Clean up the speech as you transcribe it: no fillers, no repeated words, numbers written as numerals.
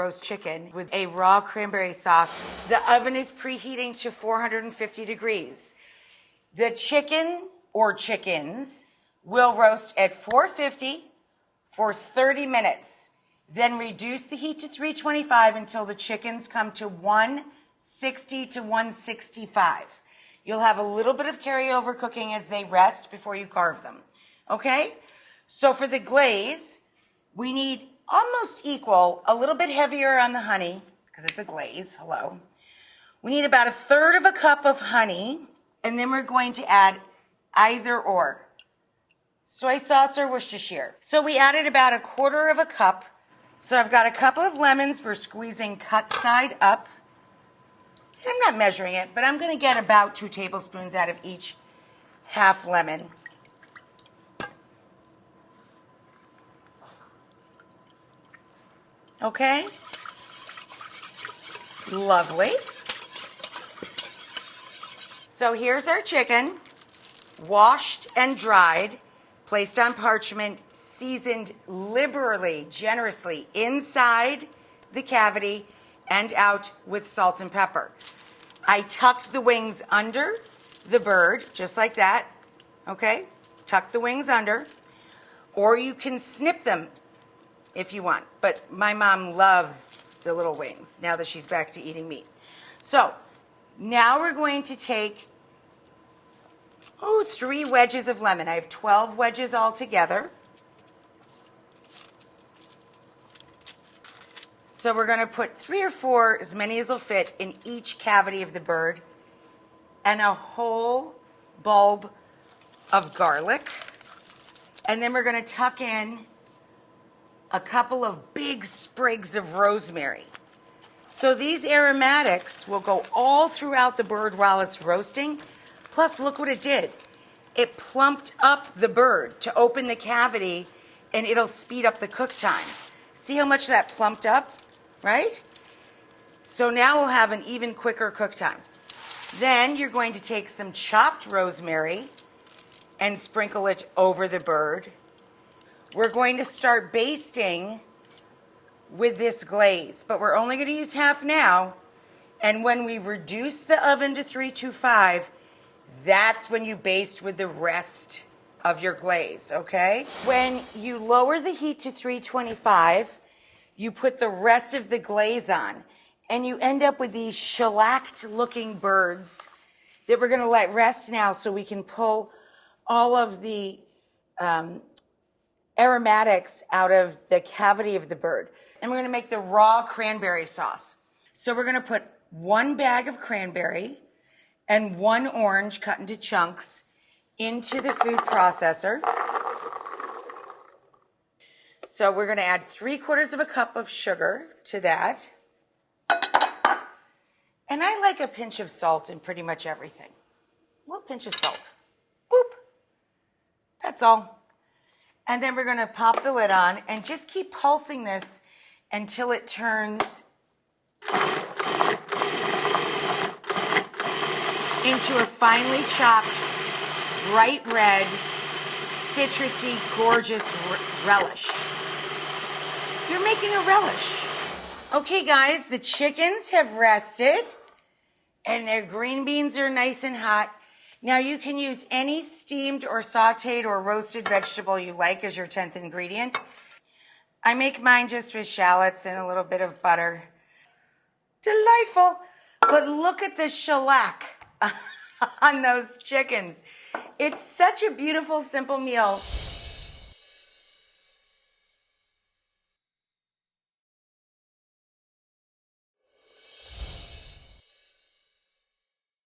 roast chicken with a raw cranberry sauce. The oven is preheating to 450 degrees. The chicken or chickens will roast at 450 for 30 minutes. Then reduce the heat to 325 until the chickens come to 160 to 165. You'll have a little bit of carryover cooking as they rest before you carve them. Okay? So for the glaze, we need almost equal, a little bit heavier on the honey, because it's a glaze, hello. We need about 1/3 cup of honey, and then we're going to add either or, soy sauce or Worcestershire. So we added about 1/4 cup. So I've got a couple of lemons. We're squeezing cut side up. I'm not measuring it, but I'm going to get about 2 tablespoons out of each half lemon. Okay? Lovely. So here's our chicken, washed and dried, placed on parchment, seasoned liberally, generously, inside the cavity and out with salt and pepper. I tucked the wings under the bird, just like that, okay? Tuck the wings under, or you can snip them if you want, but my mom loves the little wings now that she's back to eating meat. So now we're going to take 3 wedges of lemon. I have 12 wedges all together. So we're going to put 3 or 4, as many as will fit, in each cavity of the bird, and a whole bulb of garlic. And then we're going to tuck in a couple of big sprigs of rosemary. So these aromatics will go all throughout the bird while it's roasting. Plus, look what it did. It plumped up the bird to open the cavity, and it'll speed up the cook time. See how much that plumped up, right? So now we'll have an even quicker cook time. Then you're going to take some chopped rosemary and sprinkle it over the bird. We're going to start basting with this glaze, but we're only going to use half now. And when we reduce the oven to 325, that's when you baste with the rest of your glaze, okay? When you lower the heat to 325, you put the rest of the glaze on, and you end up with these shellacked looking birds that we're going to let rest now so we can pull all of the aromatics out of the cavity of the bird. And we're going to make the raw cranberry sauce. So we're going to put 1 bag of cranberry and 1 orange cut into chunks into the food processor. So we're going to add 3/4 cup of sugar to that. And I like a pinch of salt in pretty much everything. A little pinch of salt. Boop. That's all. And then we're going to pop the lid on and just keep pulsing this until it turns into a finely chopped, bright red, citrusy, gorgeous relish. You're making a relish. Okay, guys, the chickens have rested and their green beans are nice and hot. Now you can use any steamed or sauteed or roasted vegetable you like as your 10th ingredient. I make mine just with shallots and a little bit of butter. Delightful. But look at the shellac on those chickens. It's such a beautiful, simple meal.